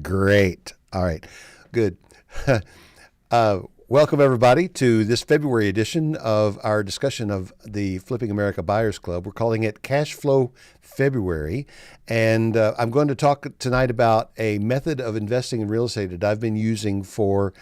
Great. All right. Good. Welcome, everybody, to this February edition of our discussion of the Flipping America Buyers Club. We're calling it Cash Flow February. And I'm going to talk tonight about a method of investing in real estate that I've been using for,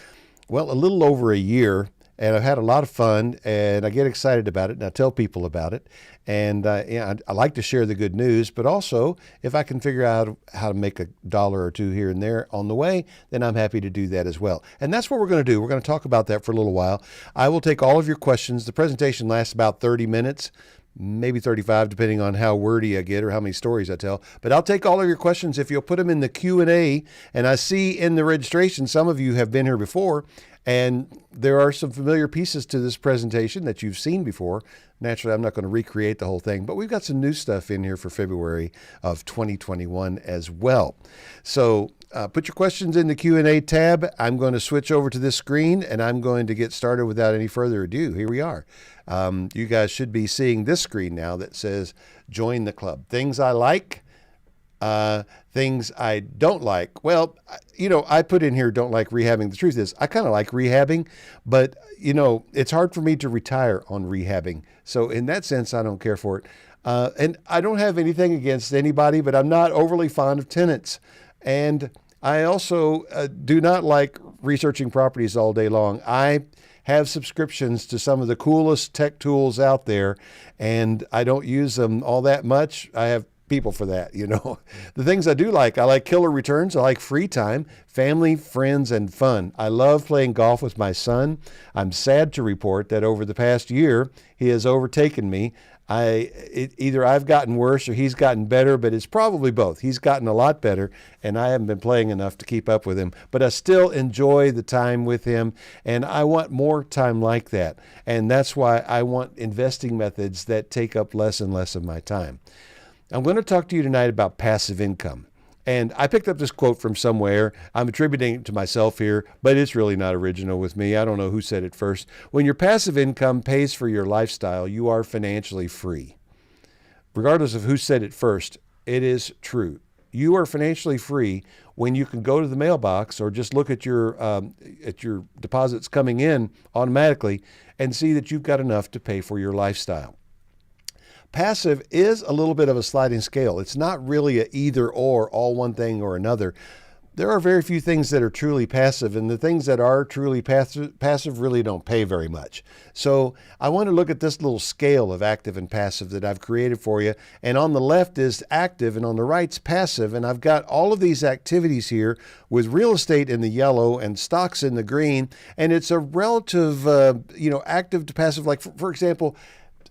well, a little over a year. And I've had a lot of fun, and I get excited about it, and I tell people about it. And I like to share the good news, but also if I can figure out how to make a dollar or two here and there on the way, then I'm happy to do that as well. And that's what we're going to do. We're going to talk about that for a little while. I will take all of your questions. The presentation lasts about 30 minutes, maybe 35, depending on how wordy I get or how many stories I tell. But I'll take all of your questions if you'll put them in the Q&A. And I see in the registration, some of you have been here before, and there are some familiar pieces to this presentation that you've seen before. Naturally, I'm not going to recreate the whole thing, but we've got some new stuff in here for February of 2021 as well. So put your questions in the Q&A tab. I'm going to switch over to this screen, and I'm going to get started without any further ado. Here we are. You guys should be seeing this screen now that says join the club. Things I like. Things I don't like. Well, I put in here don't like rehabbing. The truth is I kind of like rehabbing, but it's hard for me to retire on rehabbing. So in that sense, I don't care for it. And I don't have anything against anybody, but I'm not overly fond of tenants. And I also do not like researching properties all day long. I have subscriptions to some of the coolest tech tools out there, and I don't use them all that much. I have people for that, The things I do like, I like killer returns. I like free time, family, friends, and fun. I love playing golf with my son. I'm sad to report that over the past year, he has overtaken me. Either I've gotten worse or he's gotten better, but it's probably both. He's gotten a lot better, and I haven't been playing enough to keep up with him. But I still enjoy the time with him, and I want more time like that. And that's why I want investing methods that take up less and less of my time. I'm going to talk to you tonight about passive income. And I picked up this quote from somewhere. I'm attributing it to myself here, but it's really not original with me. I don't know who said it first. When your passive income pays for your lifestyle, you are financially free. Regardless of who said it first, it is true. You are financially free when you can go to the mailbox or just look at your deposits coming in automatically and see that you've got enough to pay for your lifestyle. Passive is a little bit of a sliding scale. It's not really a either or, all one thing or another. There are very few things that are truly passive, and the things that are truly passive really don't pay very much. So I want to look at this little scale of active and passive that I've created for you. And on the left is active, and on the right's passive. And I've got all of these activities here with real estate in the yellow and stocks in the green. And it's a relative, active to passive. Like, for example,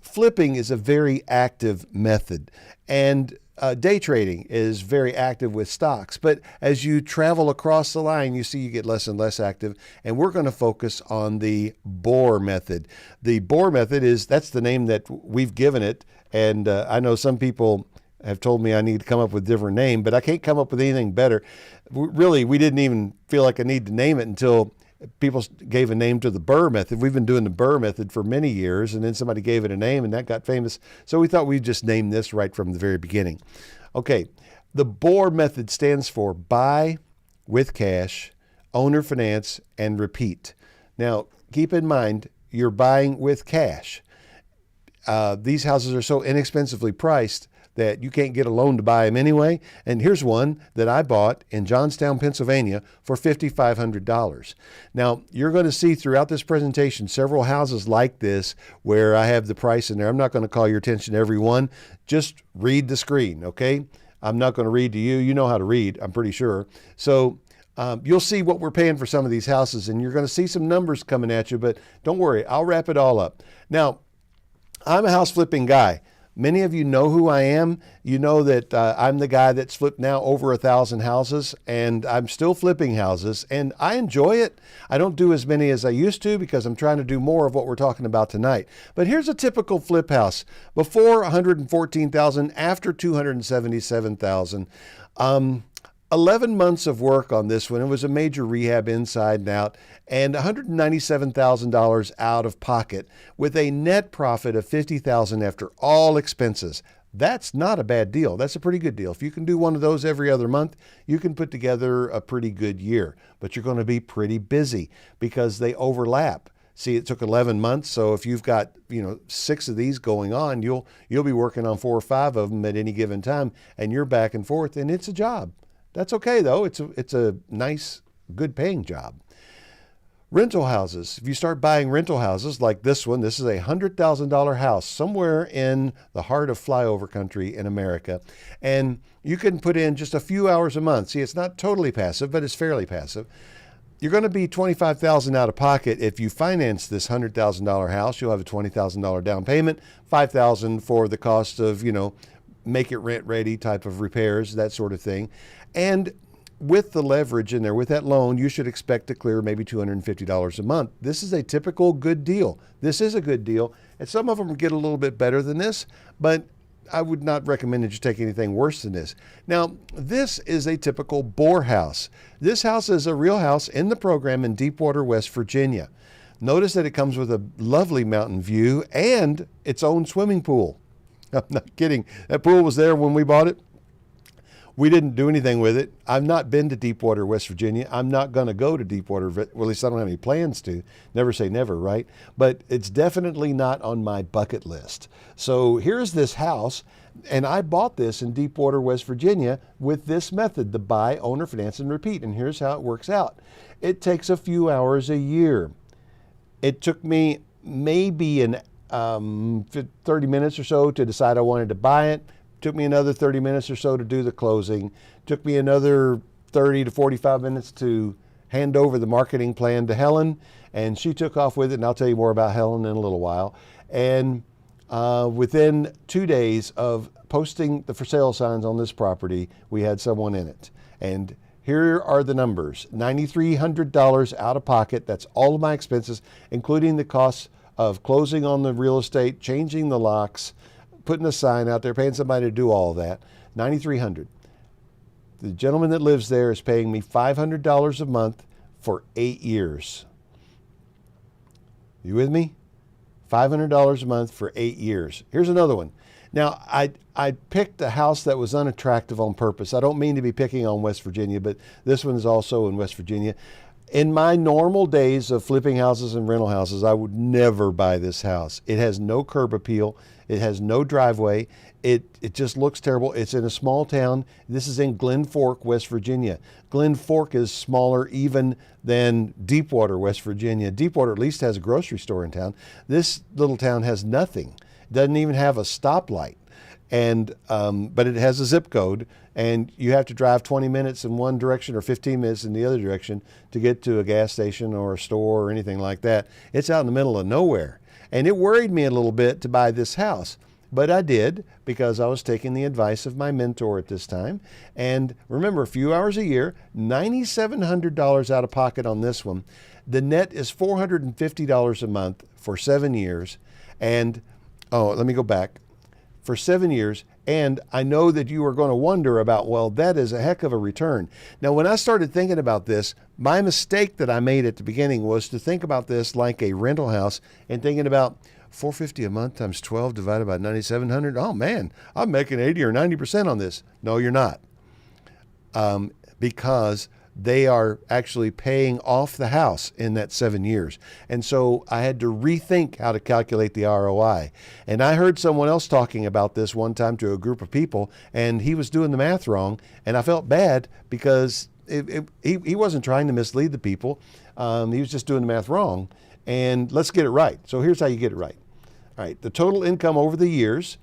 flipping is a very active method, and day trading is very active with stocks. But as you travel across the line, you see you get less and less active, and we're going to focus on the BOR method. The BOR method that's the name that we've given it, and I know some people have told me I need to come up with a different name, but I can't come up with anything better. Really, we didn't even feel like I need to name it until people gave a name to the BRRRR method. We've been doing the BRRRR method for many years, and then somebody gave it a name, and that got famous. So we thought we'd just name this right from the very beginning. Okay, the BOR method stands for buy with cash, owner finance, and repeat. Now, keep in mind, you're buying with cash. These houses are so inexpensively priced that you can't get a loan to buy them anyway. And here's one that I bought in Johnstown, Pennsylvania for $5,500. Now, you're going to see throughout this presentation several houses like this where I have the price in there. I'm not going to call your attention to every one. Just read the screen, okay? I'm not going to read to you. You know how to read, I'm pretty sure. So you'll see what we're paying for some of these houses, and you're going to see some numbers coming at you, but don't worry, I'll wrap it all up. Now, I'm a house flipping guy. Many of you know who I am. You know that I'm the guy that's flipped now over 1,000 houses, and I'm still flipping houses, and I enjoy it. I don't do as many as I used to because I'm trying to do more of what we're talking about tonight. But here's a typical flip house. Before $114,000, after $277,000. 11 months of work on this one. It was a major rehab inside and out, and $197,000 out of pocket with a net profit of $50,000 after all expenses. That's not a bad deal. That's a pretty good deal. If you can do one of those every other month, you can put together a pretty good year. But you're going to be pretty busy because they overlap. See, it took 11 months, so if you've got 6 of these going on, you'll be working on 4 or 5 of them at any given time, and you're back and forth, and it's a job. That's okay though. It's a nice, good paying job. Rental houses. If you start buying rental houses like this one, this is a $100,000 house somewhere in the heart of flyover country in America. And you can put in just a few hours a month. See, it's not totally passive, but it's fairly passive. You're going to be $25,000 out of pocket if you finance this $100,000 house. You'll have a $20,000 down payment, $5,000 for the cost of, make it rent ready type of repairs, that sort of thing. And with the leverage in there, with that loan, you should expect to clear maybe $250 a month. This is a typical good deal. This is a good deal. And some of them get a little bit better than this, but I would not recommend that you take anything worse than this. Now, this is a typical bore house. This house is a real house in the program in Deepwater, West Virginia. Notice that it comes with a lovely mountain view and its own swimming pool. I'm not kidding. That pool was there when we bought it. We didn't do anything with it. I've not been to Deepwater, West Virginia. I'm not going to go to Deepwater. Well, at least I don't have any plans to. Never say never, right? But it's definitely not on my bucket list. So here's this house, and I bought this in Deepwater, West Virginia with this method, the buy, owner, finance, and repeat. And here's how it works out. It takes a few hours a year. It took me maybe 30 minutes or so to decide I wanted to buy it. Took me another 30 minutes or so to do the closing. Took me another 30 to 45 minutes to hand over the marketing plan to Helen, and she took off with it, and I'll tell you more about Helen in a little while. And within 2 days of posting the for sale signs on this property, we had someone in it. And here are the numbers. $9,300 out of pocket. That's all of my expenses, including the costs of closing on the real estate, changing the locks, putting a sign out there, paying somebody to do all of that. $9,300. The gentleman that lives there is paying me $500 a month for 8 years. You with me? $500 a month for 8 years. Here's another one. Now, I picked a house that was unattractive on purpose. I don't mean to be picking on West Virginia, but this one is also in West Virginia. In my normal days of flipping houses and rental houses, I would never buy this house. It has no curb appeal. It has no driveway. It just looks terrible. It's in a small town. This is in Glen Fork, West Virginia. Glen Fork is smaller even than Deepwater, West Virginia. Deepwater at least has a grocery store in town. This little town has nothing. It doesn't even have a stoplight. And but it has a zip code, and you have to drive 20 minutes in one direction or 15 minutes in the other direction to get to a gas station or a store or anything like that. It's out in the middle of nowhere. And it worried me a little bit to buy this house, but I did because I was taking the advice of my mentor at this time. And remember, a few hours a year, $9,700 out of pocket on this one. The net is $450 a month for 7 years. And, let me go back. For 7 years, and I know that you are going to wonder about, well, that is a heck of a return. Now, when I started thinking about this, my mistake that I made at the beginning was to think about this like a rental house and thinking about $450 a month times 12 divided by 9,700. Oh man, I'm making 80 or 90% on this. No, you're not, because they are actually paying off the house in that 7 years. And so I had to rethink how to calculate the ROI. And I heard someone else talking about this one time to a group of people, and he was doing the math wrong. And I felt bad because he wasn't trying to mislead the people. He was just doing the math wrong. And let's get it right. So here's how you get it right. All right, the total income over the years,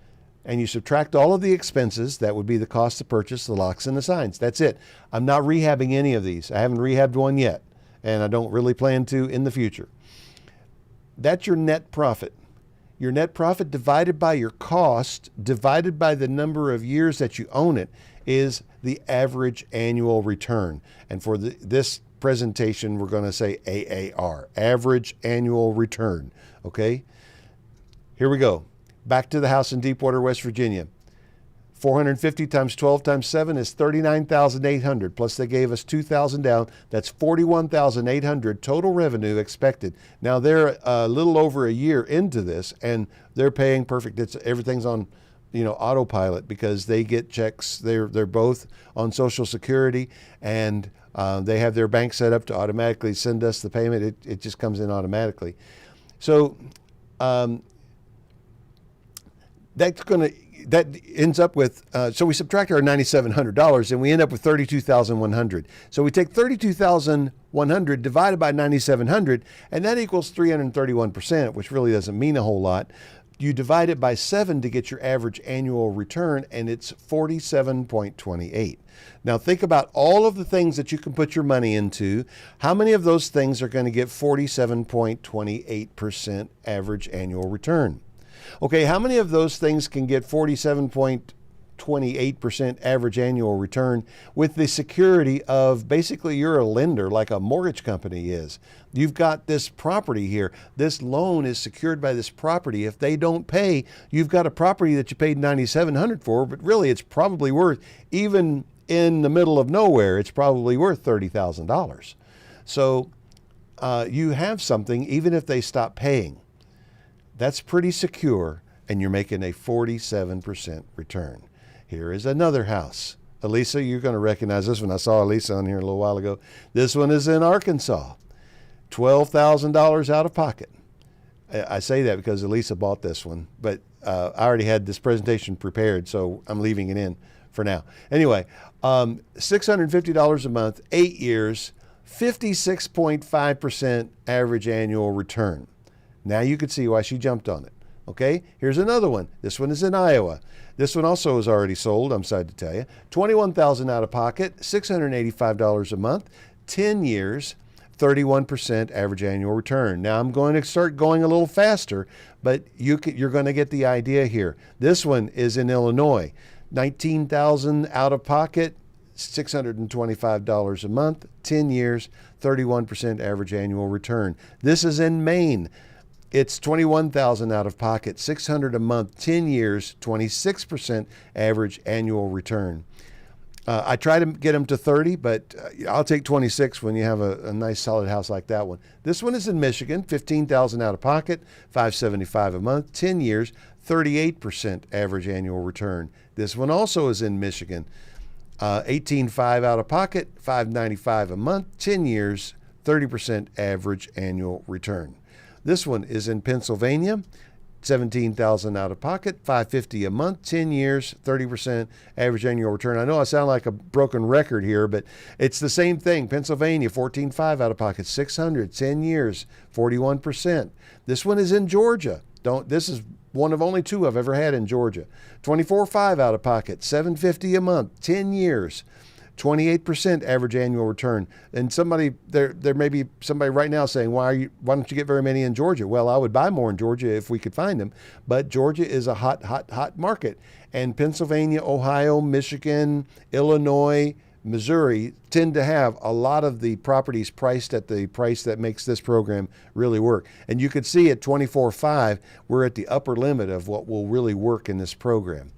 and you subtract all of the expenses. That would be the cost to purchase the locks and the signs. That's it. I'm not rehabbing any of these. I haven't rehabbed one yet, and I don't really plan to in the future. That's your net profit. Your net profit divided by your cost, divided by the number of years that you own it, is the average annual return. And for this presentation, we're going to say AAR, average annual return. Okay? Here we go. Back to the house in Deepwater, West Virginia. 450 times 12 times 7 is 39,800. Plus they gave us 2,000 down. That's 41,800 total revenue expected. Now they're a little over a year into this, and they're paying perfect. Everything's on autopilot because they get checks. They're both on Social Security, and they have their bank set up to automatically send us the payment. It just comes in automatically. So that ends up with, so we subtract our $9,700 and we end up with $32,100. So we take $32,100 divided by 9,700, and that equals 331%, which really doesn't mean a whole lot. You divide it by 7 to get your average annual return, and it's 47.28. Now think about all of the things that you can put your money into. How many of those things are going to get 47.28% average annual return? Okay, how many of those things can get 47.28% average annual return with the security of basically you're a lender like a mortgage company is? You've got this property here. This loan is secured by this property. If they don't pay, you've got a property that you paid $9,700 for, but really it's probably worth, even in the middle of nowhere, it's probably worth $30,000. So you have something even if they stop paying. That's pretty secure, and you're making a 47% return. Here is another house. Elisa, you're going to recognize this one. I saw Elisa on here a little while ago. This one is in Arkansas. $12,000 out of pocket. I say that because Elisa bought this one, but I already had this presentation prepared, so I'm leaving it in for now. Anyway, $650 a month, 8 years, 56.5% average annual return. Now you can see why she jumped on it. Okay, here's another one. This one is in Iowa. This one also is already sold, I'm sad to tell you. $21,000 out of pocket, $685 a month, 10 years, 31% average annual return. Now I'm going to start going a little faster, but you're going to get the idea here. This one is in Illinois. $19,000 out of pocket, $625 a month, 10 years, 31% average annual return. This is in Maine. It's $21,000 out of pocket, $600 a month, 10 years, 26% average annual return. I try to get them to 30, but I'll take 26 when you have a nice solid house like that one. This one is in Michigan, $15,000 out of pocket, $575 a month, 10 years, 38% average annual return. This one also is in Michigan, $18,500 out of pocket, $595 a month, 10 years, 30% average annual return. This one is in Pennsylvania, $17,000 out of pocket, $550 a month, 10 years, 30% average annual return. I know I sound like a broken record here, but it's the same thing. Pennsylvania, $14,500 out of pocket, $600, 10 years, 41%. This one is in Georgia. This is one of only 2 I've ever had in Georgia. $24,500 out of pocket, $750 a month, 10 years, 28% average annual return. And there may be somebody right now saying, why don't you get very many in Georgia? Well, I would buy more in Georgia if we could find them, but Georgia is a hot market. And Pennsylvania, Ohio, Michigan, Illinois, Missouri tend to have a lot of the properties priced at the price that makes this program really work. And you could see at 24.5, we're at the upper limit of what will really work in this program.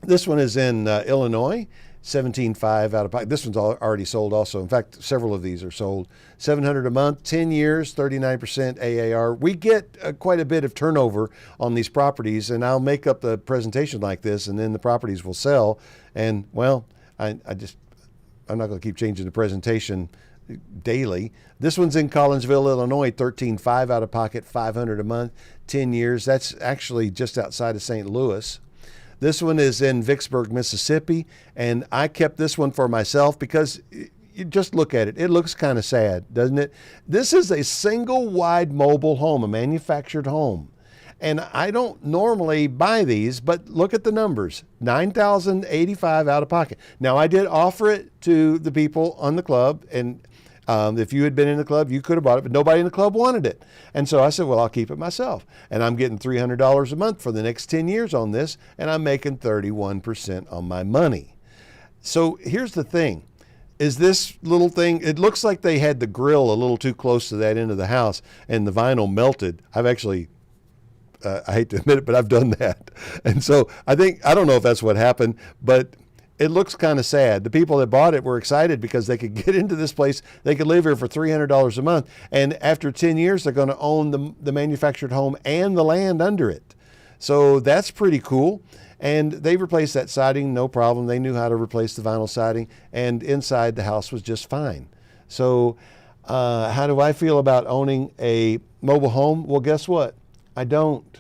This one is in Illinois. $17,500 out of pocket. This one's already sold also. In fact, several of these are sold. $700 a month, 10 years, 39% AAR. We get quite a bit of turnover on these properties, and I'll make up the presentation like this, and then the properties will sell. And, well, I'm not going to keep changing the presentation daily. This one's in Collinsville, Illinois, $13,500 out of pocket, $500 a month, 10 years. That's actually just outside of St. Louis. This one is in Vicksburg, Mississippi, and I kept this one for myself because you just look at it. It looks kind of sad, doesn't it? This is a single wide mobile home, a manufactured home. And I don't normally buy these, but look at the numbers, $9,085 out of pocket. Now, I did offer it to the people on the club, and if you had been in the club, you could have bought it, but nobody in the club wanted it. And so I said, well, I'll keep it myself. And I'm getting $300 a month for the next 10 years on this, and I'm making 31% on my money. So here's the thing. Is this little thing, it looks like they had the grill a little too close to that end of the house, and the vinyl melted. I've actually, I hate to admit it, but I've done that. And so I don't know if that's what happened, but it looks kind of sad. The people that bought it were excited because they could get into this place. They could live here for $300 a month. And after 10 years, they're going to own the manufactured home and the land under it. So that's pretty cool. And they replaced that siding, no problem. They knew how to replace the vinyl siding, and inside the house was just fine. So how do I feel about owning a mobile home? Well, guess what? I don't,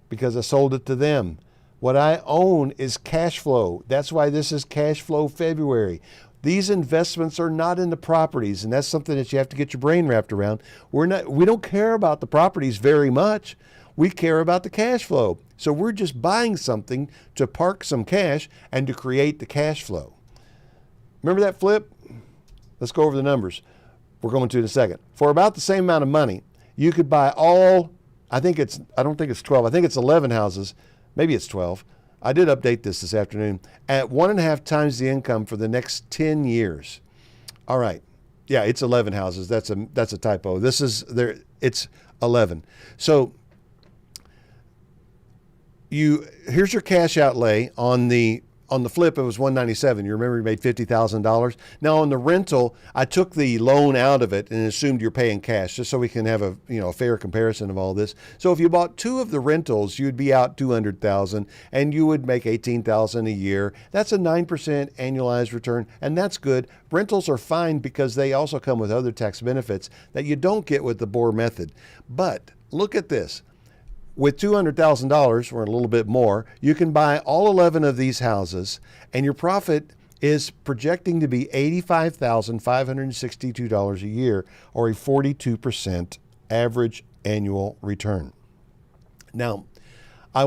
because I sold it to them. What I own is cash flow. That's why this is Cash Flow February. These investments are not in the properties, and that's something that you have to get your brain wrapped around. We don't care about the properties very much. We care about the cash flow. So we're just buying something to park some cash and to create the cash flow. Remember that flip? Let's go over the numbers. We're going to in a second. For about the same amount of money, you could buy all, I don't think it's 12. I think it's 11 houses. Maybe it's 12. I did update this afternoon at 1.5 times the income for the next 10 years. All right. Yeah, it's 11 houses. That's a typo. It's 11. So here's your cash outlay on the flip. It was $197. You remember you made $50,000. Now on the rental, I took the loan out of it and assumed you're paying cash, just so we can have a fair comparison of all this. So if you bought 2 of the rentals, you'd be out $200,000 and you would make $18,000 a year. That's a 9% annualized return, and that's good. Rentals are fine because they also come with other tax benefits that you don't get with the Bohr method. But look at this. With $200,000 or a little bit more, you can buy all 11 of these houses, and your profit is projecting to be $85,562 a year, or a 42% average annual return. Now, I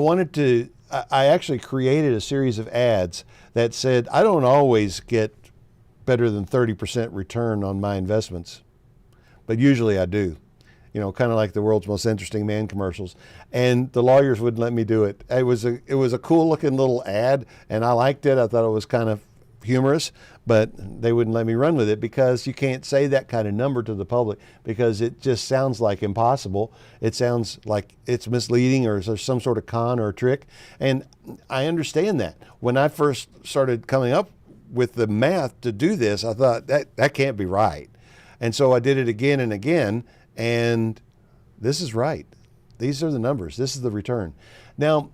actually created a series of ads that said, I don't always get better than 30% return on my investments, but usually I do. Kind of like the world's most interesting man commercials. And the lawyers wouldn't let me do it. It was a cool looking little ad, and I liked it. I thought it was kind of humorous, but they wouldn't let me run with it because you can't say that kind of number to the public because it just sounds like impossible. It sounds like it's misleading, or there's some sort of con or trick. And I understand that. When I first started coming up with the math to do this, I thought that can't be right. And so I did it again and again. And this is right. These are the numbers. This is the return. Now,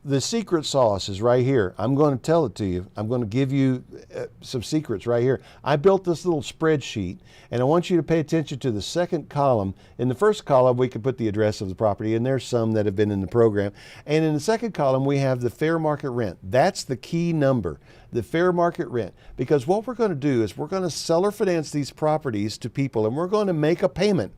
the secret sauce is right here. I'm going to tell it to you. I'm going to give you some secrets right here. I built this little spreadsheet, and I want you to pay attention to the second column. In the first column, we can put the address of the property, and there's some that have been in the program. And in the second column, we have the fair market rent. That's the key number, the fair market rent. Because what we're going to do is we're going to seller finance these properties to people, and we're going to make a payment.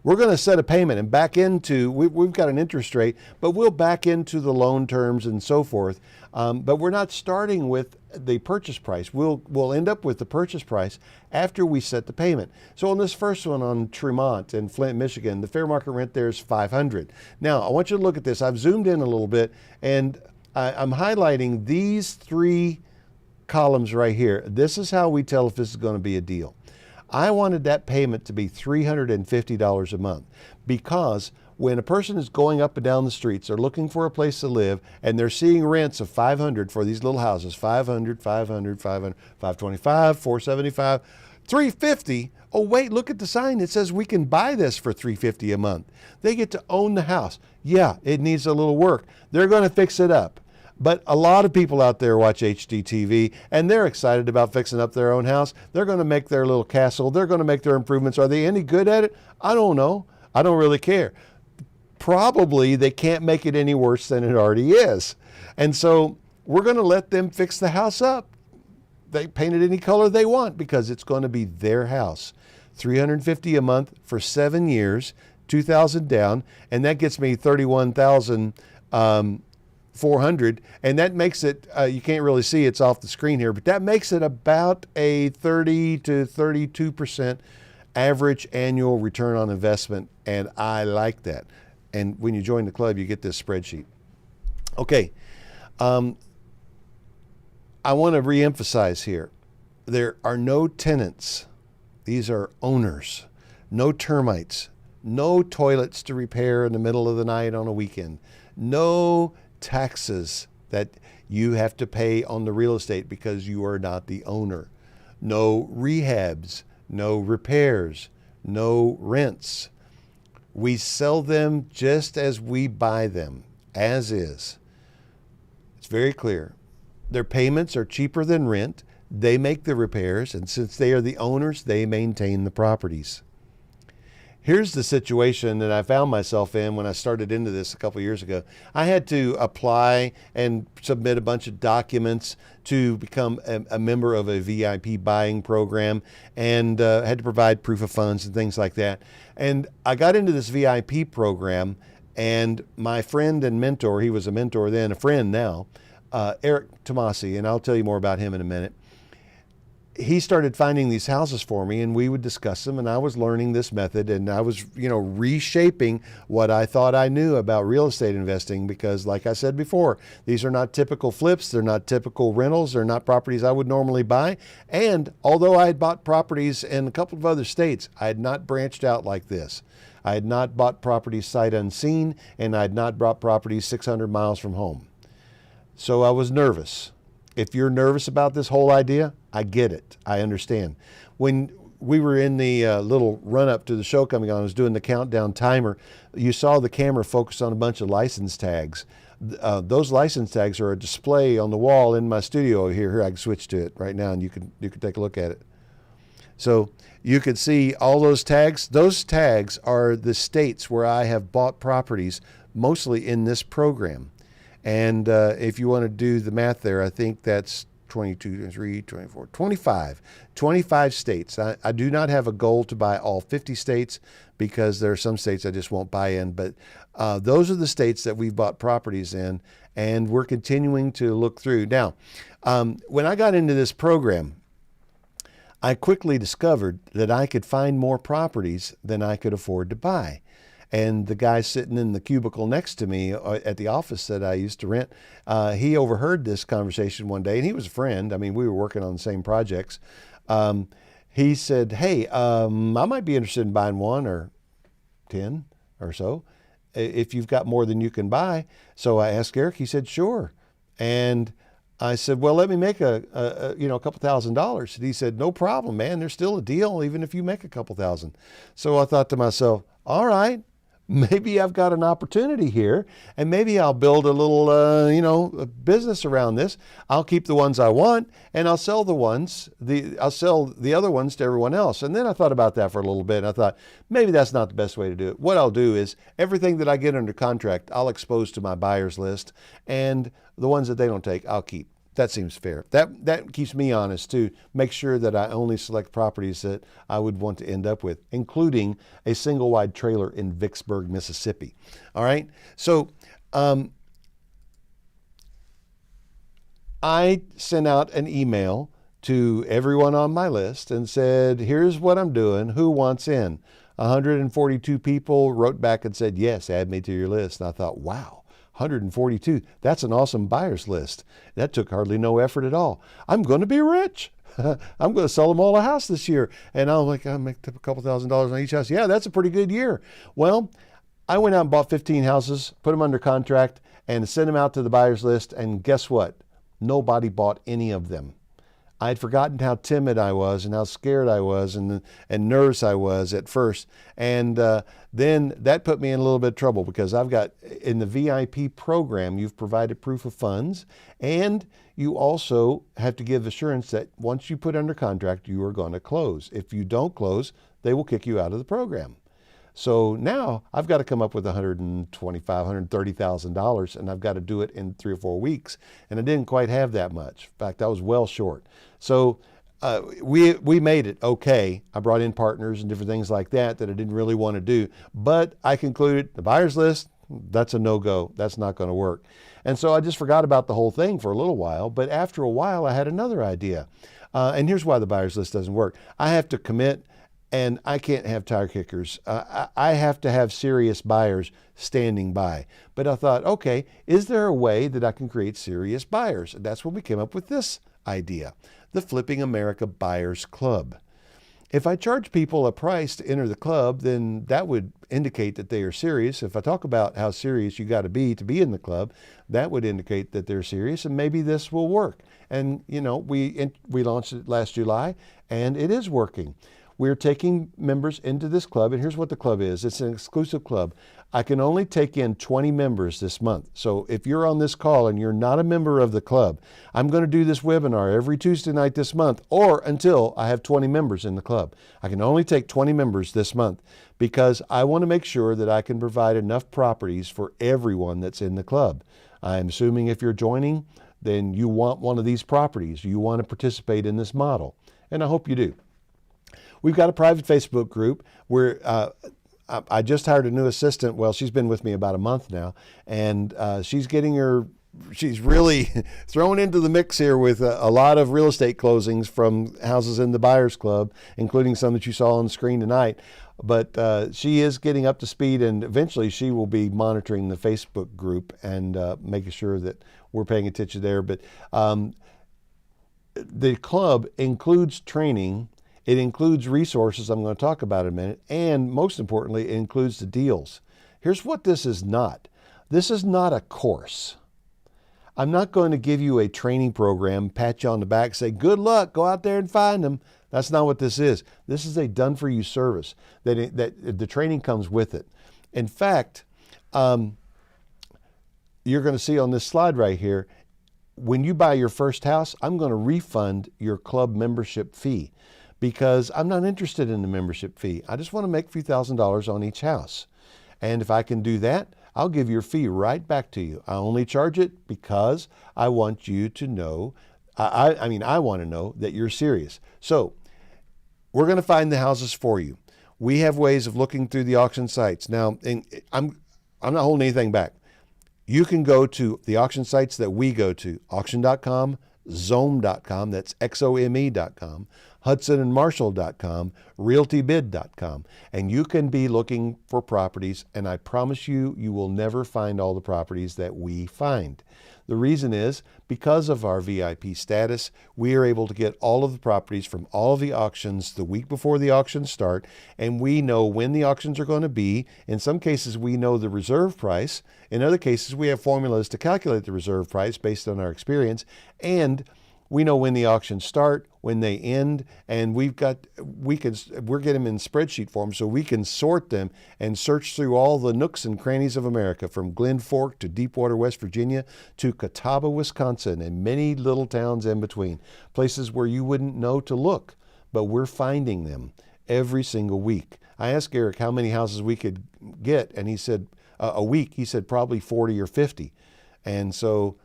We're going to set a payment and back into, we've got an interest rate, but we'll back into the loan terms and so forth. But we're not starting with the purchase price. We'll end up with the purchase price after we set the payment. So on this first one on Tremont in Flint, Michigan, the fair market rent there is $500. Now, I want you to look at this. I've zoomed in a little bit, and I'm highlighting these 3 columns right here. This is how we tell if this is going to be a deal. I wanted that payment to be $350 a month, because when a person is going up and down the streets, they're looking for a place to live, and they're seeing rents of $500 for these little houses, $500, $500, $500, $525, $475, $350. Oh, wait, look at the sign. It says we can buy this for $350 a month. They get to own the house. Yeah, it needs a little work. They're going to fix it up. But a lot of people out there watch HGTV, and they're excited about fixing up their own house. They're going to make their little castle. They're going to make their improvements. Are they any good at it? I don't know. I don't really care. Probably they can't make it any worse than it already is. And so we're going to let them fix the house up. They paint it any color they want because it's going to be their house. $350 a month for 7 years, $2,000 down, and that gets me $31,400, and that makes it, you can't really see, it's off the screen here, but that makes it about a 30 to 32% average annual return on investment, and I like that. And when you join the club, you get this spreadsheet. Okay, I want to reemphasize here, there are no tenants. These are owners. No termites, no toilets to repair in the middle of the night on a weekend, no taxes that you have to pay on the real estate because you are not the owner, no rehabs, no repairs, no rents. We sell them just as we buy them. as is. It's very clear. Their payments are cheaper than rent. They make the repairs, and since they are the owners, they maintain the properties. Here's the situation that I found myself in when I started into this a couple of years ago. I had to apply and submit a bunch of documents to become a member of a VIP buying program, and had to provide proof of funds and things like that. And I got into this VIP program, and my friend and mentor, he was a mentor then, a friend now, Eric Tomasi, and I'll tell you more about him in a minute. He started finding these houses for me, and we would discuss them, and I was learning this method, and I was, reshaping what I thought I knew about real estate investing, because like I said before, these are not typical flips, they're not typical rentals, they're not properties I would normally buy. And although I had bought properties in a couple of other states, I had not branched out like this. I had not bought properties sight unseen, and I had not bought properties 600 miles from home. So I was nervous. If you're nervous about this whole idea, I get it. I understand. When we were in the little run-up to the show coming on, I was doing the countdown timer, you saw the camera focus on a bunch of license tags. Those license tags are a display on the wall in my studio here. Here, I can switch to it right now, and you can take a look at it. So you can see all those tags. Those tags are the states where I have bought properties, mostly in this program. And if you want to do the math there, I think that's 22, 23, 24, 25 states. I do not have a goal to buy all 50 states, because there are some states I just won't buy in. But those are the states that we've bought properties in, and we're continuing to look through. Now, when I got into this program, I quickly discovered that I could find more properties than I could afford to buy. And the guy sitting in the cubicle next to me at the office that I used to rent, he overheard this conversation one day, and he was a friend. I mean, we were working on the same projects. He said, hey, I might be interested in buying 1 or 10 or so, if you've got more than you can buy. So I asked Eric, he said, sure. And I said, well, let me make a couple $1,000s. And he said, no problem, man. There's still a deal, even if you make a couple thousand. So I thought to myself, all right, maybe I've got an opportunity here, and maybe I'll build a little, a business around this. I'll keep the ones I want, and I'll sell I'll sell the other ones to everyone else. And then I thought about that for a little bit, and I thought, maybe that's not the best way to do it. What I'll do is everything that I get under contract, I'll expose to my buyers list, and the ones that they don't take, I'll keep. That seems fair. That keeps me honest too. Make sure that I only select properties that I would want to end up with, including a single wide trailer in Vicksburg, Mississippi. All right. So I sent out an email to everyone on my list and said, here's what I'm doing. Who wants in? 142 people wrote back and said, yes, add me to your list. And I thought, wow. 142. That's an awesome buyers list. That took hardly no effort at all. I'm going to be rich. I'm going to sell them all a house this year. And I'll make a couple $1,000s on each house. Yeah, that's a pretty good year. Well, I went out and bought 15 houses, put them under contract, and sent them out to the buyers list. And guess what? Nobody bought any of them. I had forgotten how timid I was and how scared I was and nervous I was at first. And then that put me in a little bit of trouble, because I've got, in the VIP program, you've provided proof of funds, and you also have to give assurance that once you put under contract, you are going to close. If you don't close, they will kick you out of the program. So now I've got to come up with $125,000, $130,000, and I've got to do it in 3 or 4 weeks. And I didn't quite have that much. In fact, I was well short. So we made it okay. I brought in partners and different things like that I didn't really want to do. But I concluded the buyer's list, that's a no-go. That's not going to work. And so I just forgot about the whole thing for a little while. But after a while, I had another idea. And here's why the buyer's list doesn't work. I have to commit, and I can't have tire kickers. I have to have serious buyers standing by. But I thought, okay, is there a way that I can create serious buyers? And that's when we came up with this idea, the Flipping America Buyers Club. If I charge people a price to enter the club, then that would indicate that they are serious. If I talk about how serious you got to be in the club, that would indicate that they're serious, and maybe this will work. And we launched it last July, and it is working. we're taking members into this club, and here's what the club is. It's an exclusive club. I can only take in 20 members this month. So if you're on this call and you're not a member of the club, I'm going to do this webinar every Tuesday night this month, or until I have 20 members in the club. I can only take 20 members this month because I want to make sure that I can provide enough properties for everyone that's in the club. I'm assuming if you're joining, then you want one of these properties. You want to participate in this model, and I hope you do. We've got a private Facebook group where I just hired a new assistant. Well, she's been with me about a month now, and she's really thrown into the mix here with a lot of real estate closings from houses in the Buyers Club, including some that you saw on the screen tonight. But she is getting up to speed, and eventually she will be monitoring the Facebook group and making sure that we're paying attention there. But the club includes training. It includes resources I'm going to talk about in a minute, and most importantly, it includes the deals. Here's what this is not. This is not a course. I'm not going to give you a training program, pat you on the back, say, good luck, go out there and find them. That's not what this is. This is a done-for-you service that the training comes with it. In fact, you're going to see on this slide right here, when you buy your first house, I'm going to refund your club membership fee, because I'm not interested in the membership fee. I just want to make a few $1,000s on each house. And if I can do that, I'll give your fee right back to you. I only charge it because I want you to know, I want to know that you're serious. So we're going to find the houses for you. We have ways of looking through the auction sites. Now, I'm not holding anything back. You can go to the auction sites that we go to, auction.com, Zome.com, that's XOME.com, HudsonandMarshall.com, RealtyBid.com, and you can be looking for properties, and I promise you, you will never find all the properties that we find. The reason is because of our VIP status, we are able to get all of the properties from all of the auctions the week before the auctions start, and we know when the auctions are going to be. In some cases, we know the reserve price. In other cases, we have formulas to calculate the reserve price based on our experience, and we know when the auctions start, when they end, and we're getting them in spreadsheet form so we can sort them and search through all the nooks and crannies of America, from Glen Fork to Deepwater, West Virginia, to Catawba, Wisconsin, and many little towns in between, places where you wouldn't know to look, but we're finding them every single week. I asked Eric how many houses we could get, and he said a week. He said probably 40 or 50. And so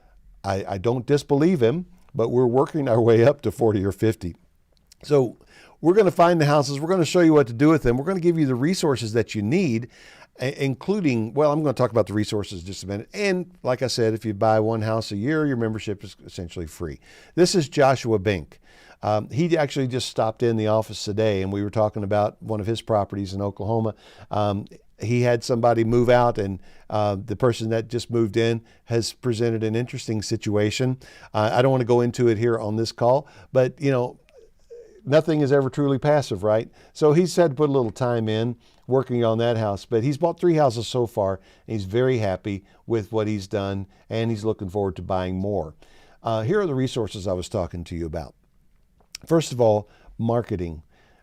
I don't disbelieve him, but we're working our way up to 40 or 50. So we're going to find the houses. We're going to show you what to do with them. We're going to give you the resources that you need, including, well, I'm going to talk about the resources in just a minute. And like I said, if you buy one house a year, your membership is essentially free. This is Joshua Bink. He actually just stopped in the office today, and we were talking about one of his properties in Oklahoma. He had somebody move out, and the person that just moved in has presented an interesting situation. I don't want to go into it here on this call, but nothing is ever truly passive, right? So he's had to put a little time in working on that house, but he's bought 3 houses so far. And he's very happy with what he's done, and he's looking forward to buying more. Here are the resources I was talking to you about. First of all, marketing.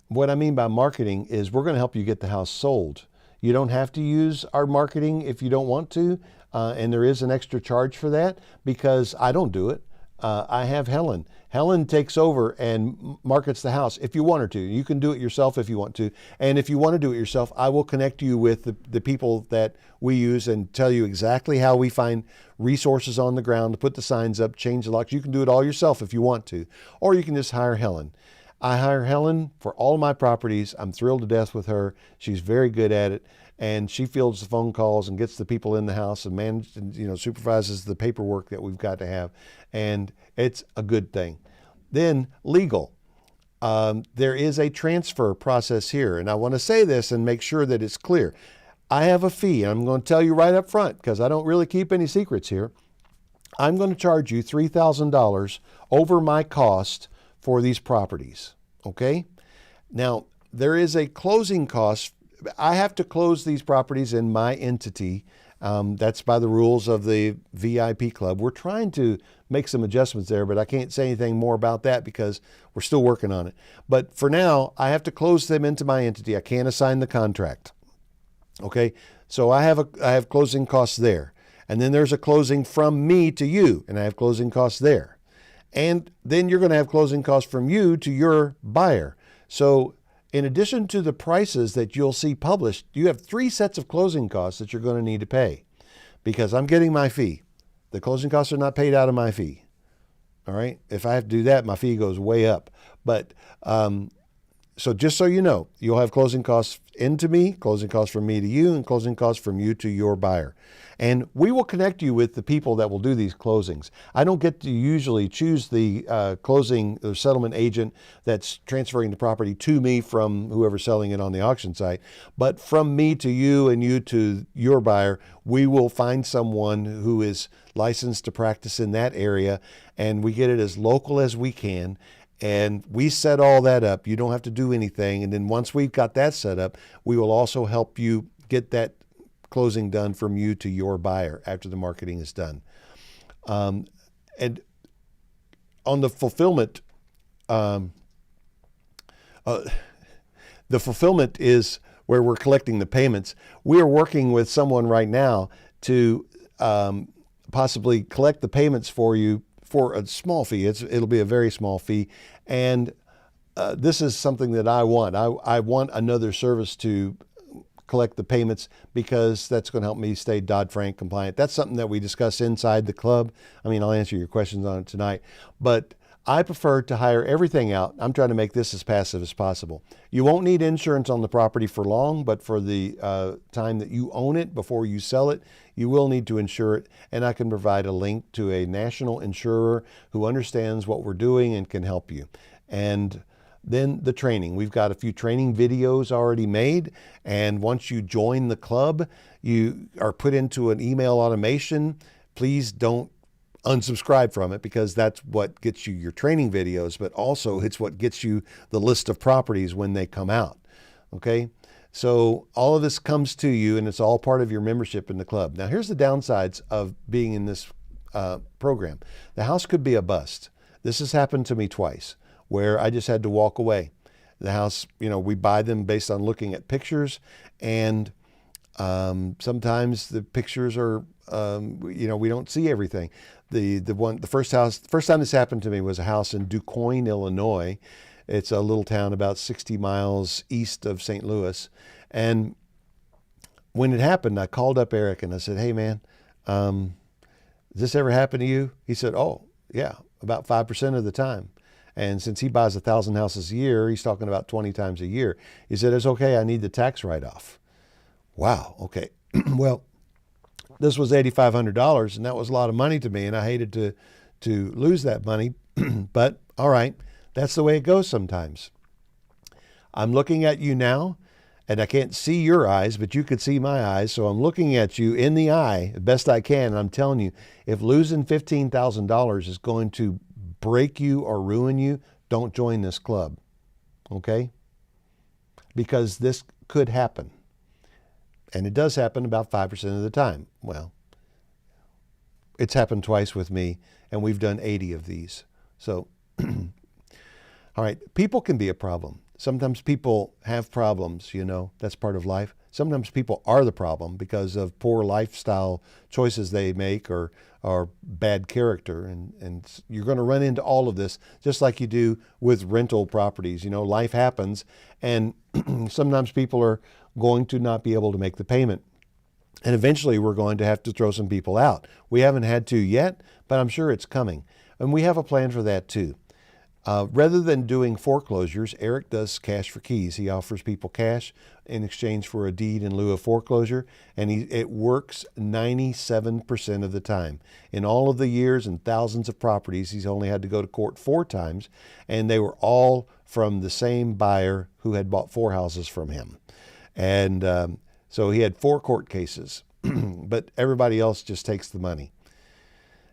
What I mean by marketing is we're going to help you get the house sold. You don't have to use our marketing if you don't want to, and there is an extra charge for that because I don't do it. I have Helen. Helen takes over and markets the house if you want her to. You can do it yourself if you want to. And if you want to do it yourself, I will connect you with the people that we use and tell you exactly how we find resources on the ground to put the signs up, change the locks. You can do it all yourself if you want to, or you can just hire Helen. I hire Helen for all my properties. I'm thrilled to death with her. She's very good at it, and she fields the phone calls and gets the people in the house and manages and supervises the paperwork that we've got to have, and it's a good thing. Then legal. There is a transfer process here, and I want to say this and make sure that it's clear. I have a fee, and I'm going to tell you right up front because I don't really keep any secrets here. I'm going to charge you $3,000 over my cost for these properties, okay? Now, there is a closing cost. I have to close these properties in my entity That's by the rules of the VIP club. We're trying to make some adjustments there, but I can't say anything more about that because we're still working on it. But for now, I have to close them into my entity. I can't assign the contract. Okay, so I have closing costs there. And then there's a closing from me to you, and I have closing costs there. And then you're going to have closing costs from you to your buyer. So in addition to the prices that you'll see published, you have 3 sets of closing costs that you're going to need to pay because I'm getting my fee. The closing costs are not paid out of my fee. All right. If I have to do that, my fee goes way up. But so just so you know, you'll have closing costs into me, closing costs from me to you, and closing costs from you to your buyer. And we will connect you with the people that will do these closings. I don't get to usually choose the closing or settlement agent that's transferring the property to me from whoever's selling it on the auction site. But from me to you and you to your buyer, we will find someone who is licensed to practice in that area, and we get it as local as we can. And we set all that up. You don't have to do anything. And then once we've got that set up, we will also help you get that closing done from you to your buyer after the marketing is done. And on the fulfillment, the fulfillment is where we're collecting the payments. We are working with someone right now to possibly collect the payments for you for a small fee. It'll be a very small fee. And this is something that I want. I want another service to collect the payments because that's going to help me stay Dodd-Frank compliant. That's something that we discuss inside the club. I mean, I'll answer your questions on it tonight. But I prefer to hire everything out. I'm trying to make this as passive as possible. You won't need insurance on the property for long, but for the time that you own it before you sell it, you will need to insure it. And I can provide a link to a national insurer who understands what we're doing and can help you. And then the training. We've got a few training videos already made. And once you join the club, you are put into an email automation. Please don't unsubscribe from it because that's what gets you your training videos, but also it's what gets you the list of properties when they come out. Okay. So all of this comes to you and it's all part of your membership in the club. Now here's the downsides of being in this program. The house could be a bust. This has happened to me twice where I just had to walk away. The house, we buy them based on looking at pictures, and sometimes the pictures are, we don't see everything. The first time this happened to me was a house in DuQuoin, Illinois. It's a little town about 60 miles east of St. Louis. And when it happened, I called up Eric and I said, "Hey man, does this ever happen to you?" He said, "Oh yeah, about 5% of the time." And since he buys 1,000 houses a year, he's talking about 20 times a year. He said, "It's okay, I need the tax write-off." Wow, okay. Well, this was $8,500, and that was a lot of money to me, and I hated to lose that money. But all right, that's the way it goes sometimes. I'm looking at you now, and I can't see your eyes, but you could see my eyes. So I'm looking at you in the eye the best I can, and I'm telling you, if losing $15,000 is going to break you or ruin you, don't join this club, okay? Because this could happen. And it does happen about 5% of the time. Well, it's happened twice with me, and we've done 80 of these. So, all right, people can be a problem. Sometimes people have problems, that's part of life. Sometimes people are the problem because of poor lifestyle choices they make or bad character. And you're going to run into all of this just like you do with rental properties. Life happens, and sometimes people are going to not be able to make the payment. And eventually we're going to have to throw some people out. We haven't had to yet, but I'm sure it's coming. And we have a plan for that too. Rather than doing foreclosures, Eric does cash for keys. He offers people cash in exchange for a deed in lieu of foreclosure, and it works 97% of the time. In all of the years and thousands of properties, he's only had to go to court 4 times, and they were all from the same buyer who had bought 4 houses from him. And so he had 4 court cases, but everybody else just takes the money.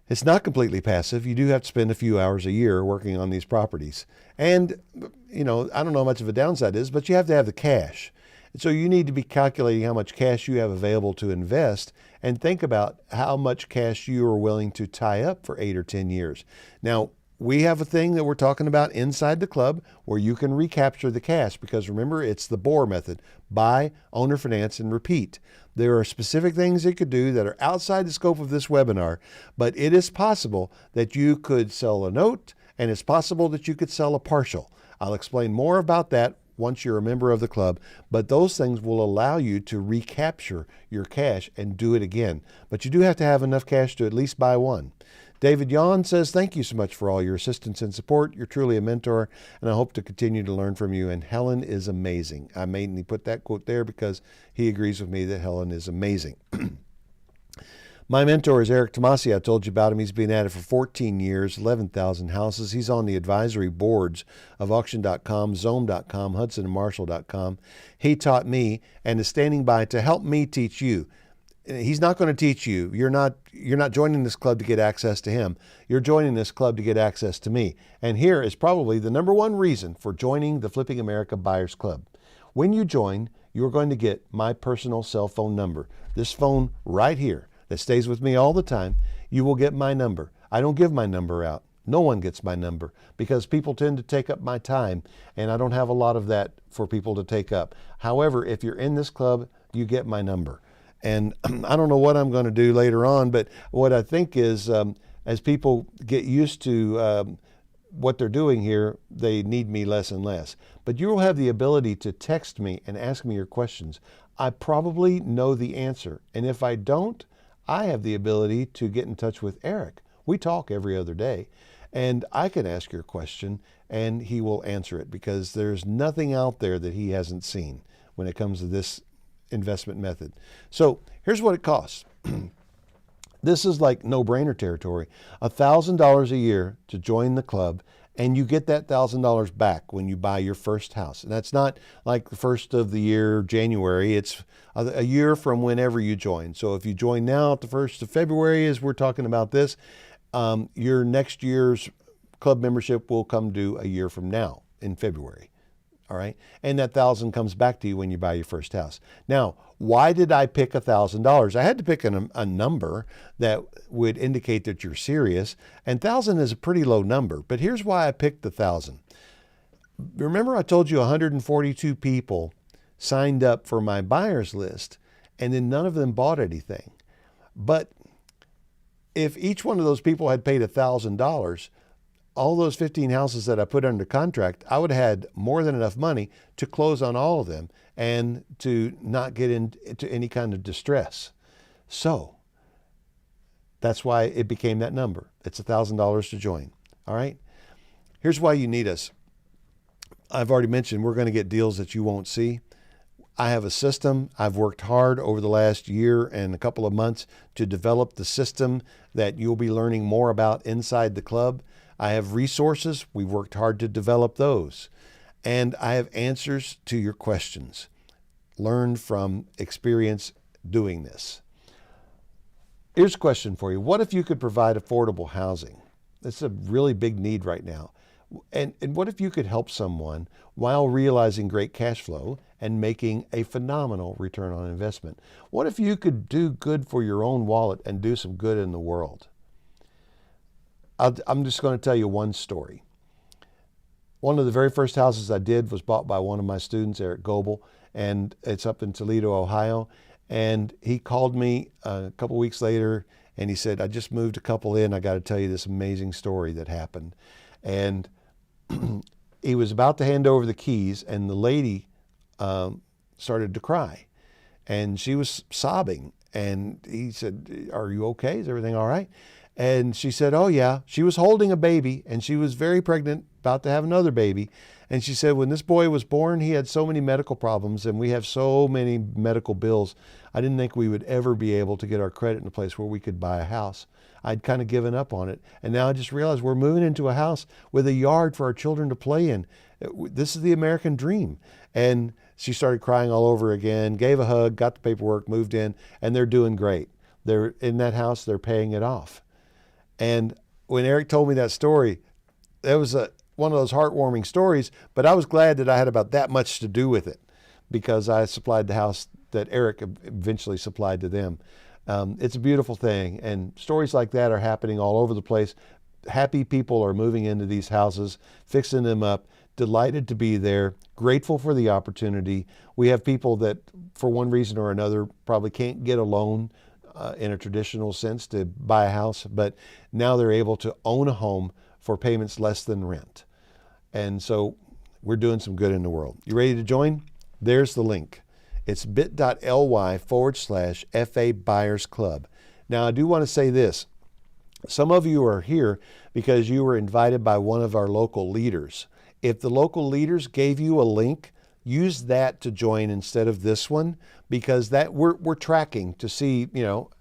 It's not completely passive. You do have to spend a few hours a year working on these properties. And, I don't know how much of a downside is, but you have to have the cash. So you need to be calculating how much cash you have available to invest and think about how much cash you are willing to tie up for 8 or 10 years. Now, we have a thing that we're talking about inside the club where you can recapture the cash, because remember, it's the BOR method: buy, owner finance, and repeat. There are specific things you could do that are outside the scope of this webinar, but it is possible that you could sell a note, and it's possible that you could sell a partial. I'll explain more about that once you're a member of the club, but those things will allow you to recapture your cash and do it again. But you do have to have enough cash to at least buy one. David Yon says, thank you so much for all your assistance and support. You're truly a mentor, and I hope to continue to learn from you. And Helen is amazing. I mainly put that quote there because he agrees with me that Helen is amazing. My mentor is Eric Tomasi. I told you about him. He's been at it for 14 years, 11,000 houses. He's on the advisory boards of auction.com, Zome.com, HudsonandMarshall.com. He taught me and is standing by to help me teach you. He's not going to teach you. You're not joining this club to get access to him. You're joining this club to get access to me. And here is probably the number one reason for joining the Flipping America Buyers Club. When you join, you're going to get my personal cell phone number. This phone right here that stays with me all the time. You will get my number. I don't give my number out. No one gets my number because people tend to take up my time, and I don't have a lot of that for people to take up. However, if you're in this club, you get my number. And I don't know what I'm going to do later on, but what I think is as people get used to what they're doing here, they need me less and less. But you will have the ability to text me and ask me your questions. I probably know the answer. And if I don't, I have the ability to get in touch with Eric. We talk every other day. And I can ask your question and he will answer it, because there's nothing out there that he hasn't seen when it comes to this investment method. So here's what it costs. This is like no-brainer territory. $1,000 a year to join the club, and you get that $1,000 back when you buy your first house. And that's not like the first of the year, January. It's a year from whenever you join. So if you join now at the 1st of February, as we're talking about this, your next year's club membership will come due a year from now in February. All right. And that $1,000 comes back to you when you buy your first house. Now, why did I pick $1,000? I had to pick a number that would indicate that you're serious. And 1,000 is a pretty low number. But here's why I picked the 1,000. Remember, I told you 142 people signed up for my buyers list, and then none of them bought anything. But if each one of those people had paid $1,000, all those 15 houses that I put under contract, I would have had more than enough money to close on all of them and to not get into any kind of distress. So that's why it became that number. It's $1,000 to join. All right. Here's why you need us. I've already mentioned we're going to get deals that you won't see. I have a system. I've worked hard over the last year and a couple of months to develop the system that you'll be learning more about inside the club. I have resources. We've worked hard to develop those. And I have answers to your questions, learned from experience doing this. Here's a question for you. What if you could provide affordable housing? That's a really big need right now. And what if you could help someone while realizing great cash flow and making a phenomenal return on investment? What if you could do good for your own wallet and do some good in the world? I'm just going to tell you one story. One of the very first houses I did was bought by one of my students, Eric Goebel, and it's up in Toledo, Ohio. And he called me a couple weeks later and he said, I just moved a couple in. I got to tell you this amazing story that happened. And he was about to hand over the keys, and the lady started to cry. And she was sobbing. And he said, are you okay? Is everything all right? And she said, oh, yeah. She was holding a baby, and she was very pregnant, about to have another baby. And she said, when this boy was born, he had so many medical problems, and we have so many medical bills. I didn't think we would ever be able to get our credit in a place where we could buy a house. I'd kind of given up on it. And now I just realized we're moving into a house with a yard for our children to play in. This is the American dream. And she started crying all over again, gave a hug, got the paperwork, moved in, and they're doing great. They're in that house, they're paying it off. And when Eric told me that story, that was one of those heartwarming stories, but I was glad that I had about that much to do with it. because I supplied the house that Eric eventually supplied to them. It's a beautiful thing, and stories like that are happening all over the place. Happy people are moving into these houses, fixing them up, delighted to be there, grateful for the opportunity. We have people that, for one reason or another, probably can't get a loan in a traditional sense to buy a house, but now they're able to own a home for payments less than rent. And so we're doing some good in the world. You ready to join? There's the link. It's bit.ly/FA Buyers Club. Now, I do want to say this. Some of you are here because you were invited by one of our local leaders. If the local leaders gave you a link, use that to join instead of this one, because that we're tracking to see,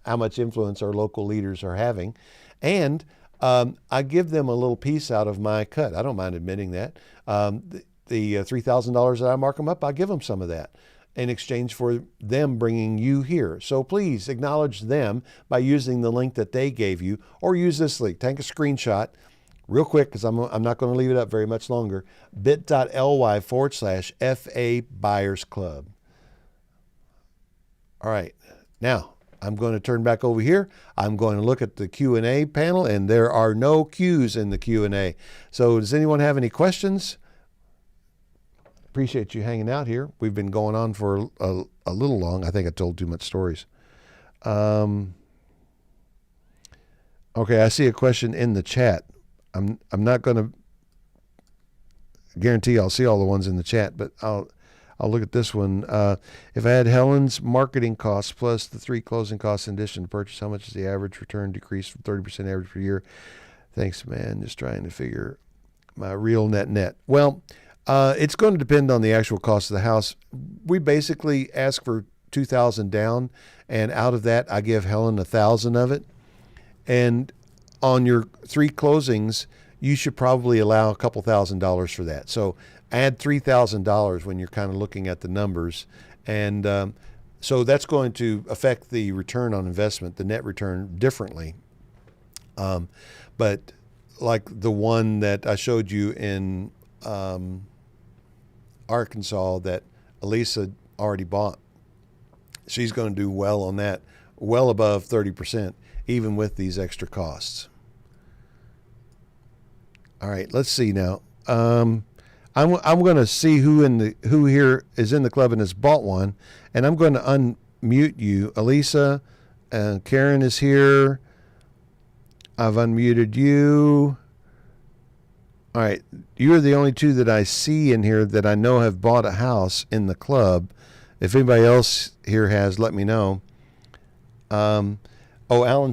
how much influence our local leaders are having. And I give them a little piece out of my cut. I don't mind admitting that. The $3,000 that I mark them up, I give them some of that in exchange for them bringing you here. So please acknowledge them by using the link that they gave you, or use this link. Take a screenshot real quick, because I'm not going to leave it up very much longer. bit.ly/FA Buyers Club. All right. Now, I'm going to turn back over here. I'm going to look at the Q&A panel, and there are no Q's in the Q&A. So does anyone have any questions? Appreciate you hanging out here. We've been going on for a little long. I think I told too much stories. Okay, I see a question in the chat. I'm not going to guarantee I'll see all the ones in the chat, but I'll look at this one. If I had Helen's marketing costs plus the 3 closing costs in addition to purchase, how much is the average return decrease from 30% average per year? Thanks, man. Just trying to figure my real net. Well, it's going to depend on the actual cost of the house. We basically ask for $2,000 down, and out of that, I give Helen $1,000 of it. And on your 3 closings, you should probably allow a couple $1,000s for that. So add $3,000 when you're kind of looking at the numbers. And so that's going to affect the return on investment, the net return, differently. But like the one that I showed you in Arkansas that Elisa already bought, she's going to do well on that, well above 30%, even with these extra costs. All right, let's see now. I'm going to see who here is in the club and has bought one, and I'm going to unmute you. Elisa, Karen is here. I've unmuted you. All right, you're the only 2 that I see in here that I know have bought a house in the club. If anybody else here has, let me know. Alan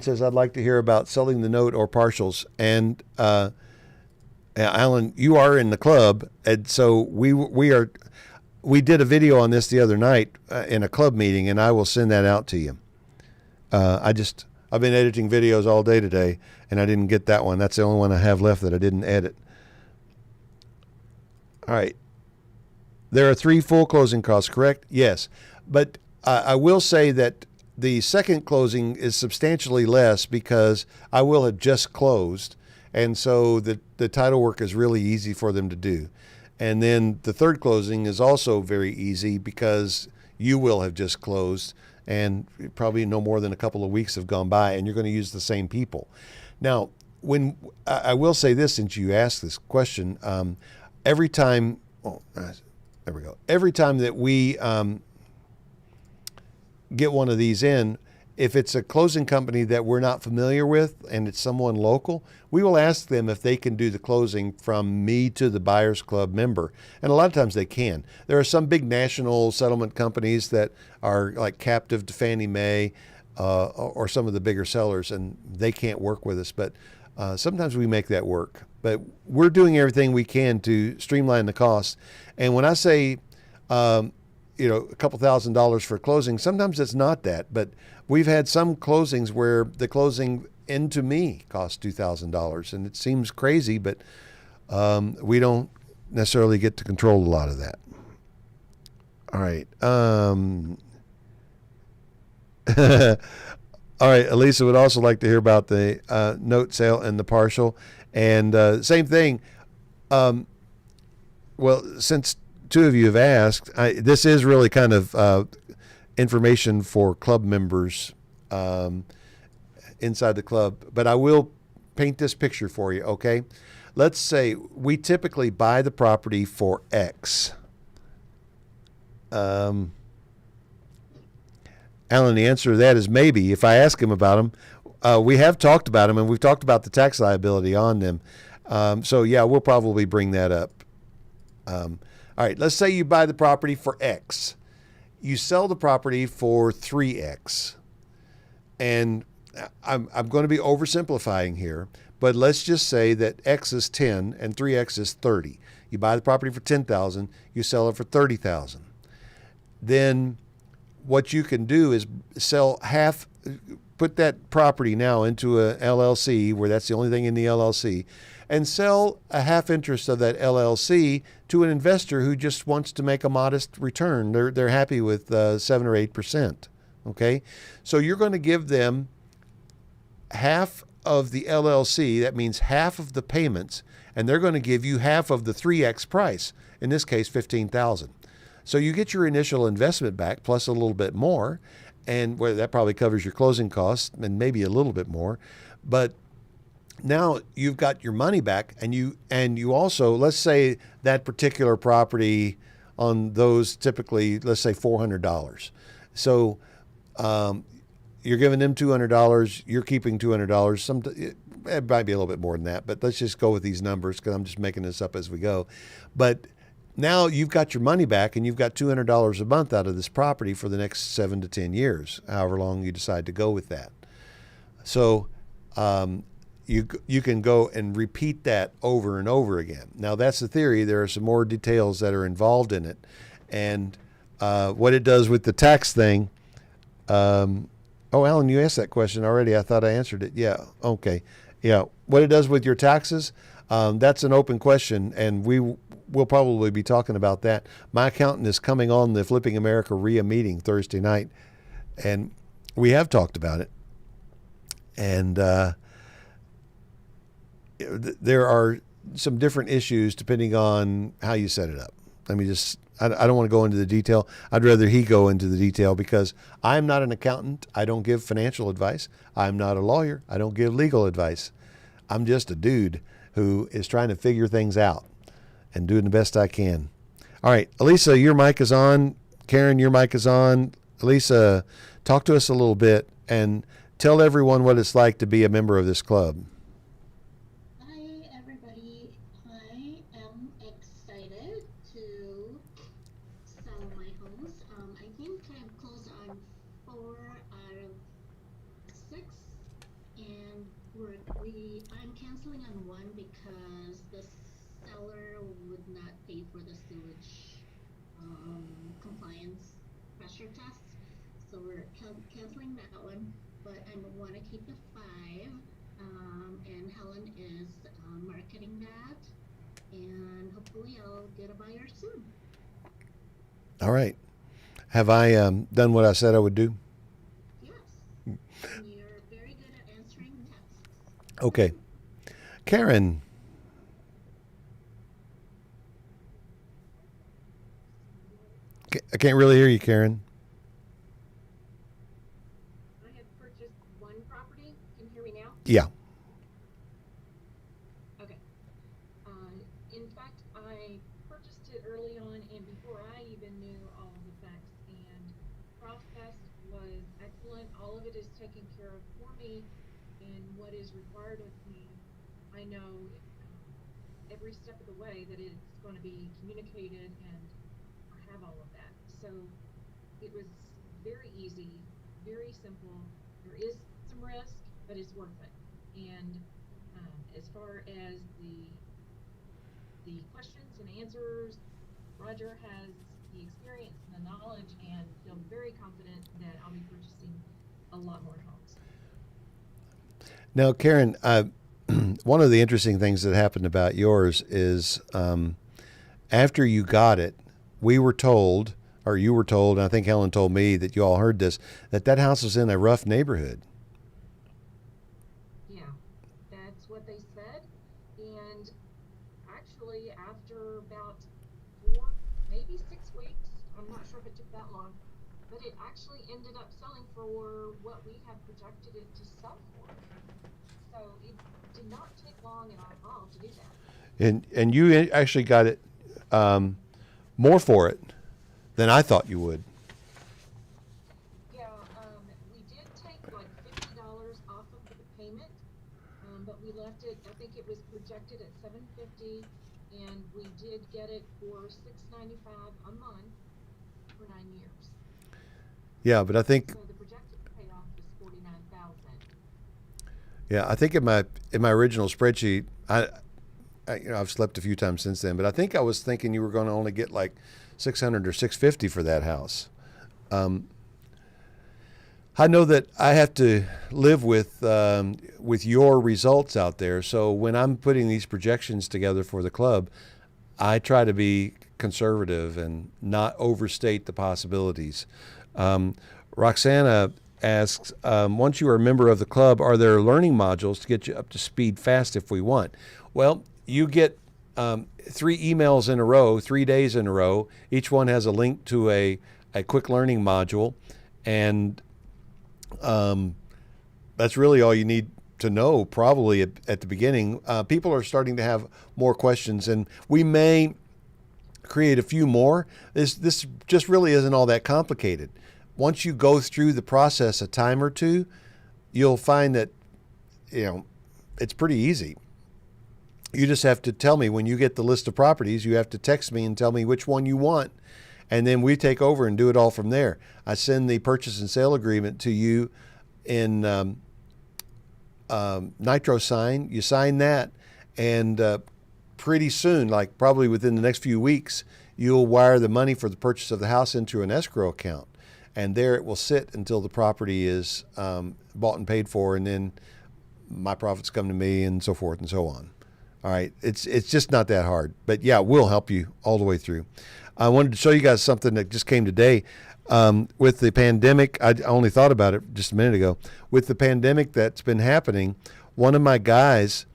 says, I'd like to hear about selling the note or partials. And Alan, you are in the club, and so we did a video on this the other night in a club meeting, and I will send that out to you. I've been editing videos all day today, and I didn't get that one. That's the only one I have left that I didn't edit. All right. There are 3 full closing costs, correct? Yes. But I will say that the second closing is substantially less because I will have just closed. And so the title work is really easy for them to do. And then the third closing is also very easy because you will have just closed and probably no more than a couple of weeks have gone by, and you're going to use the same people. Now, when I will say this, since you asked this question, every time that we get one of these in, if it's a closing company that we're not familiar with and it's someone local, we will ask them if they can do the closing from me to the Buyers Club member. And a lot of times they can. There are some big national settlement companies that are like captive to Fannie Mae or some of the bigger sellers, and they can't work with us. But sometimes we make that work. But we're doing everything we can to streamline the costs. And when I say a couple $1,000s for closing, sometimes it's not that, but we've had some closings where the closing into me cost $2,000, and it seems crazy, but we don't necessarily get to control a lot of that. All right. All right. Elisa would also like to hear about the note sale and the partial, and same thing. Well, since two of you have asked, this is really kind of information for club members inside the club, but I will paint this picture for you, okay? Let's say we typically buy the property for X. Alan, the answer to that is maybe. If I ask him about them, we have talked about them, and we've talked about the tax liability on them. So, yeah, we'll probably bring that up. All right, let's say you buy the property for X. You sell the property for 3X. And I'm going to be oversimplifying here, but let's just say that X is 10 and 3X is 30. You buy the property for $10,000, you sell it for $30,000. Then what you can do is sell half, put that property now into a LLC where that's the only thing in the LLC, and sell a half interest of that LLC to an investor who just wants to make a modest return. They're happy with 7 or 8%. Okay, so you're going to give them half of the LLC. That means half of the payments, and they're going to give you half of the 3X price. In this case, $15,000. So you get your initial investment back plus a little bit more, and well, that probably covers your closing costs and maybe a little bit more, but now you've got your money back, and you also, let's say that particular property on those typically, let's say $400. So you're giving them $200. You're keeping $200. It might be a little bit more than that, but let's just go with these numbers because I'm just making this up as we go. But now you've got your money back, and you've got $200 a month out of this property for the next 7 to 10 years, however long you decide to go with that. So you can go and repeat that over and over again. Now, that's the theory. There are some more details that are involved in it. And what it does with the tax thing. Alan, you asked that question already. I thought I answered it. Yeah. Okay. Yeah. What it does with your taxes, that's an open question, and we'll probably be talking about that. My accountant is coming on the Flipping America RIA meeting Thursday night, and we have talked about it. And there are some different issues depending on how you set it up. I don't want to go into the detail. I'd rather he go into the detail because I'm not an accountant. I don't give financial advice. I'm not a lawyer. I don't give legal advice. I'm just a dude who is trying to figure things out and doing the best I can. All right, Elisa, your mic is on. Karen, your mic is on. Elisa, talk to us a little bit and tell everyone what it's like to be a member of this club. Hi, everybody. I am excited to sell my homes. I think I've closed on 4 out of 6, and I'm canceling on one because the seller would not pay for the sewage compliance pressure tests. So we're canceling that one, but I want to keep the 5. And Helen is marketing that, and hopefully I'll get a buyer soon. All right. Have I done what I said I would do? Yes. And you're very good at answering texts. Okay. Karen. I can't really hear you, Karen. I have purchased one property. Can you hear me now? Yeah. Okay. In fact, I purchased it early on and before I even knew all the facts, and process was excellent. All of it is taken care of for me, and what is required of me, I know every step of the way that it's going to be communicated, and I have all of that. So it was very easy, very simple. There is some risk, but it's worth it. And as far as the questions and answers, Roger has the experience and the knowledge, and feel very confident that I'll be purchasing a lot more homes. Now, Karen, one of the interesting things that happened about yours is after you got it, we were told, or you were told, and I think Helen told me that you all heard this, that house was in a rough neighborhood. Yeah, that's what they said. And actually, after about 4, maybe weeks. I'm not sure if it took that long, but it actually ended up selling for what we had projected it to sell for. So it did not take long at all to do that. And you actually got it more for it than I thought you would. Yeah, we did take like $50 off of the payment, but we left it. I think it was projected at $750, and we did get it for $695 a month for 9 years. Yeah, but I think So the projected payoff is $49,000. yeah, I think in my original spreadsheet, I've slept a few times since then, but I think I was thinking you were going to only get like 600 or 650 for that house. I know that I have to live with your results out there. So when I'm putting these projections together for the club, I try to be conservative and not overstate the possibilities. Roxana asks, once you are a member of the club, are there learning modules to get you up to speed fast if we want? Well, you get 3 emails in a row, 3 days in a row. Each one has a link to a quick learning module, and that's really all you need to know probably at the beginning. People are starting to have more questions, and we may create a few more. This just really isn't all that complicated. Once you go through the process a time or two, you'll find that it's pretty easy. You just have to tell me when you get the list of properties. You have to text me and tell me which one you want, and then we take over and do it all from there. I send the purchase and sale agreement to you in Nitro Sign. You sign that, and pretty soon, like probably within the next few weeks, you'll wire the money for the purchase of the house into an escrow account, and there it will sit until the property is bought and paid for, and then my profits come to me, and so forth and so on. All right, it's just not that hard, but yeah, we'll help you all the way through. I wanted to show you guys something that just came today. With the pandemic, I only thought about it just a minute ago. With the pandemic that's been happening, one of my guys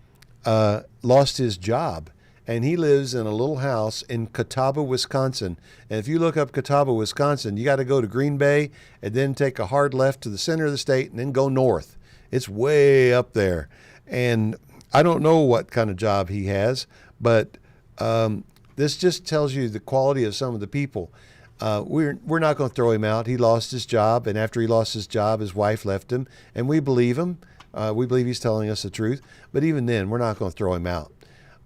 lost his job, and he lives in a little house in Catawba, Wisconsin. And if you look up Catawba, Wisconsin, you got to go to Green Bay and then take a hard left to the center of the state and then go north. It's way up there, and I don't know what kind of job he has, but this just tells you the quality of some of the people. We're not going to throw him out. He lost his job, and after he lost his job, his wife left him, and we believe him. We believe he's telling us the truth, but even then, we're not going to throw him out.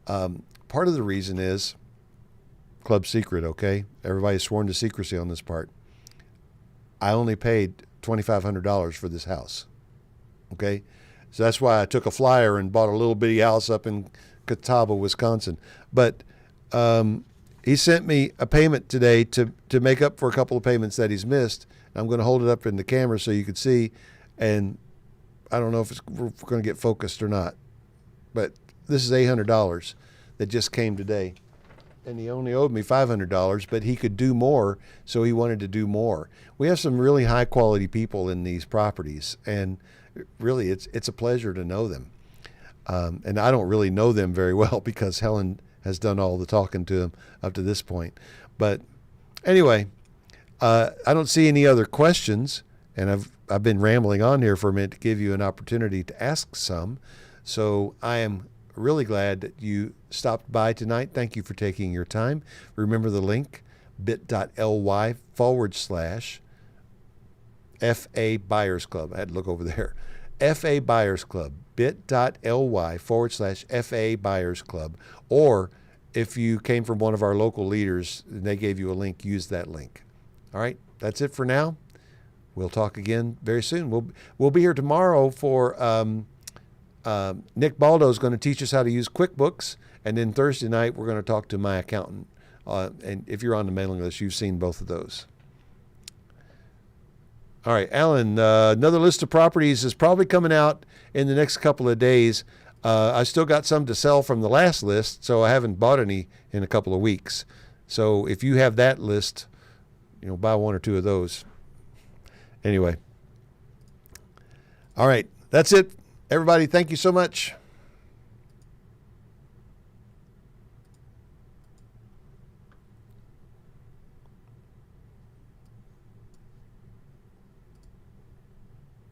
Part of the reason is club secret, okay? Everybody's sworn to secrecy on this part. I only paid $2,500 for this house, okay? So that's why I took a flyer and bought a little bitty house up in Catawba, Wisconsin. But he sent me a payment today to make up for a couple of payments that he's missed. I'm going to hold it up in the camera so you can see, and I don't know if we're going to get focused or not. But this is $800 that just came today. And he only owed me $500, but he could do more, so he wanted to do more. We have some really high-quality people in these properties, and really, it's a pleasure to know them. And I don't really know them very well because Helen has done all the talking to them up to this point. But anyway, I don't see any other questions, and I've been rambling on here for a minute to give you an opportunity to ask some. So I am really glad that you stopped by tonight. Thank you for taking your time. Remember the link, bit.ly/FA Buyers Club. I had to look over there. FA Buyers Club, bit.ly/FA Buyers Club. Or if you came from one of our local leaders and they gave you a link, use that link. All right, that's it for now. We'll talk again very soon. We'll be here tomorrow for Nick Baldo is going to teach us how to use QuickBooks, and then Thursday night we're going to talk to my accountant. And if you're on the mailing list, you've seen both of those. All right, Alan, another list of properties is probably coming out in the next couple of days. I still got some to sell from the last list, so I haven't bought any in a couple of weeks. So if you have that list, buy one or two of those. Anyway. All right, that's it. Everybody, thank you so much.